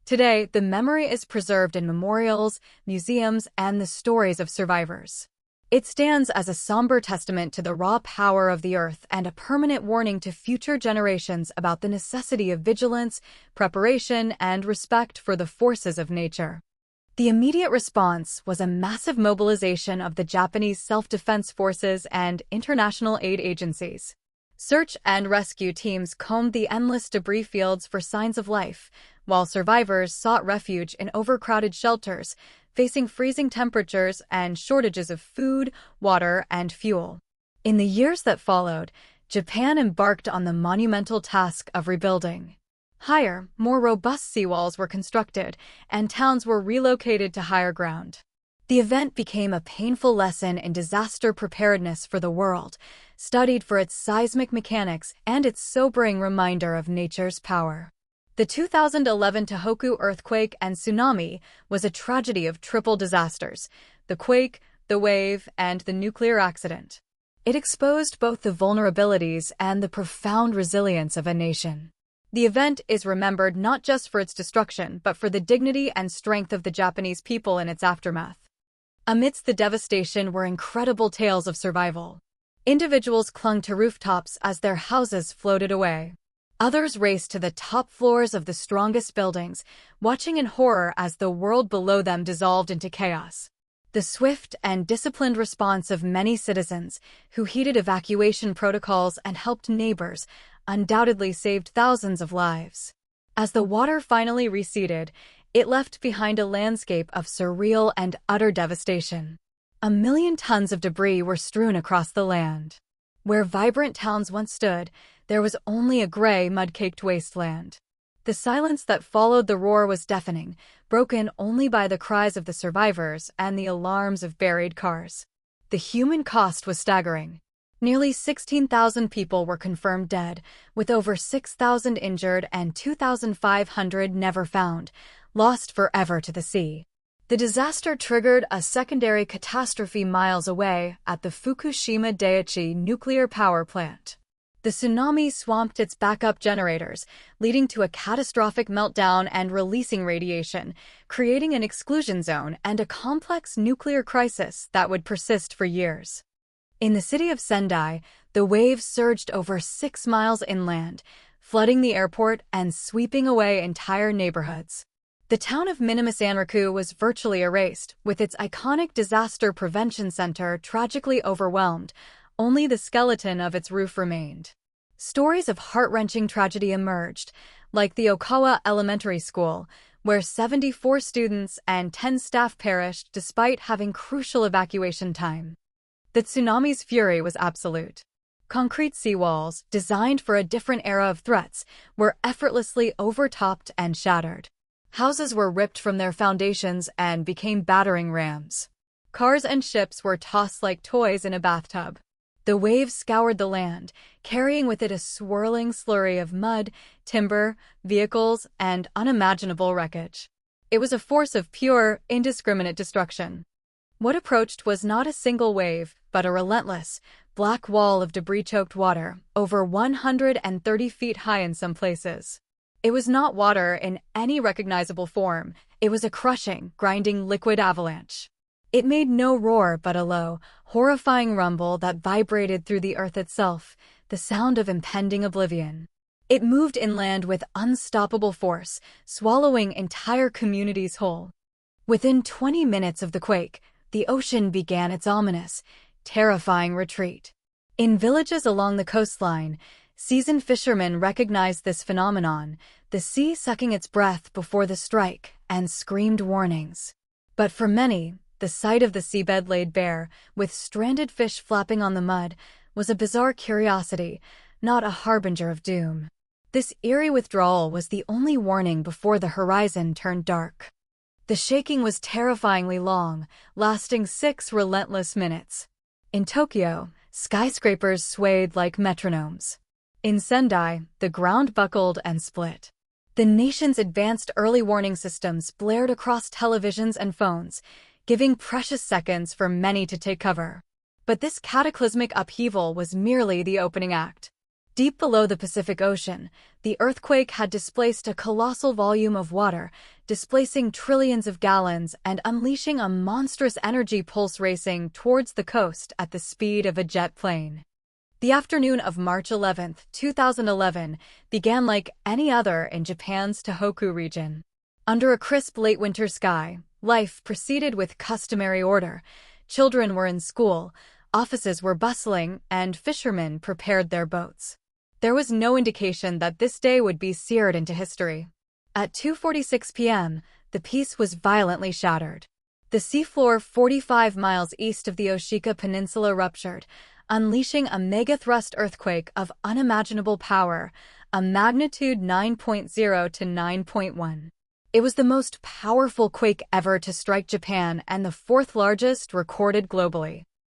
Today, the memory is preserved in memorials, museums, and the stories of survivors. It stands as a somber testament to the raw power of the Earth and a permanent warning to future generations about the necessity of vigilance, preparation, and respect for the forces of nature. The immediate response was a massive mobilization of the Japanese self-defense forces and international aid agencies. Search and rescue teams combed the endless debris fields for signs of life, while survivors sought refuge in overcrowded shelters, facing freezing temperatures and shortages of food, water, and fuel. In the years that followed, Japan embarked on the monumental task of rebuilding. Higher, more robust seawalls were constructed, and towns were relocated to higher ground. The event became a painful lesson in disaster preparedness for the world, studied for its seismic mechanics and its sobering reminder of nature's power. The 2011 Tohoku earthquake and tsunami was a tragedy of triple disasters: the quake, the wave, and the nuclear accident. It exposed both the vulnerabilities and the profound resilience of a nation. The event is remembered not just for its destruction, but for the dignity and strength of the Japanese people in its aftermath. Amidst the devastation were incredible tales of survival. Individuals clung to rooftops as their houses floated away. Others raced to the top floors of the strongest buildings, watching in horror as the world below them dissolved into chaos. The swift and disciplined response of many citizens, who heeded evacuation protocols and helped neighbors, undoubtedly saved thousands of lives. As the water finally receded, it left behind a landscape of surreal and utter devastation. 1 million tons of debris were strewn across the land. Where vibrant towns once stood, there was only a gray, mud-caked wasteland. The silence that followed the roar was deafening, broken only by the cries of the survivors and the alarms of buried cars. The human cost was staggering. Nearly 16,000 people were confirmed dead, with over 6,000 injured and 2,500 never found, lost forever to the sea. The disaster triggered a secondary catastrophe miles away at the Fukushima Daiichi nuclear power plant. The tsunami swamped its backup generators, leading to a catastrophic meltdown and releasing radiation, creating an exclusion zone and a complex nuclear crisis that would persist for years. In the city of Sendai, the waves surged over 6 miles inland, flooding the airport and sweeping away entire neighborhoods. The town of Minamisanraku was virtually erased, with its iconic disaster prevention center tragically overwhelmed. Only the skeleton of its roof remained. Stories of heart-wrenching tragedy emerged, like the Okawa Elementary School, where 74 students and 10 staff perished despite having crucial evacuation time. The tsunami's fury was absolute. Concrete seawalls, designed for a different era of threats, were effortlessly overtopped and shattered. Houses were ripped from their foundations and became battering rams. Cars and ships were tossed like toys in a bathtub. The waves scoured the land, carrying with it a swirling slurry of mud, timber, vehicles, and unimaginable wreckage. It was a force of pure, indiscriminate destruction. What approached was not a single wave, but a relentless, black wall of debris-choked water, over 130 feet high in some places. It was not water in any recognizable form. It was a crushing, grinding liquid avalanche. It made no roar but a low, horrifying rumble that vibrated through the earth itself, the sound of impending oblivion. It moved inland with unstoppable force, swallowing entire communities whole. Within 20 minutes of the quake, the ocean began its ominous, terrifying retreat. In villages along the coastline, seasoned fishermen recognized this phenomenon, the sea sucking its breath before the strike, and screamed warnings. But for many, the sight of the seabed laid bare, with stranded fish flapping on the mud, was a bizarre curiosity, not a harbinger of doom. This eerie withdrawal was the only warning before the horizon turned dark. The shaking was terrifyingly long, lasting 6 relentless minutes. In Tokyo, skyscrapers swayed like metronomes. In Sendai, the ground buckled and split. The nation's advanced early warning systems blared across televisions and phones, giving precious seconds for many to take cover. But this cataclysmic upheaval was merely the opening act. Deep below the Pacific Ocean, the earthquake had displaced a colossal volume of water, displacing trillions of gallons and unleashing a monstrous energy pulse racing towards the coast at the speed of a jet plane. The afternoon of March 11, 2011, began like any other in Japan's Tohoku region. Under a crisp late-winter sky, life proceeded with customary order. Children were in school, offices were bustling, and fishermen prepared their boats. There was no indication that this day would be seared into history. At 2:46 p.m., the peace was violently shattered. The seafloor 45 miles east of the Oshika Peninsula ruptured, unleashing a megathrust earthquake of unimaginable power, a magnitude 9.0 to 9.1. It was the most powerful quake ever to strike Japan and the fourth largest recorded globally.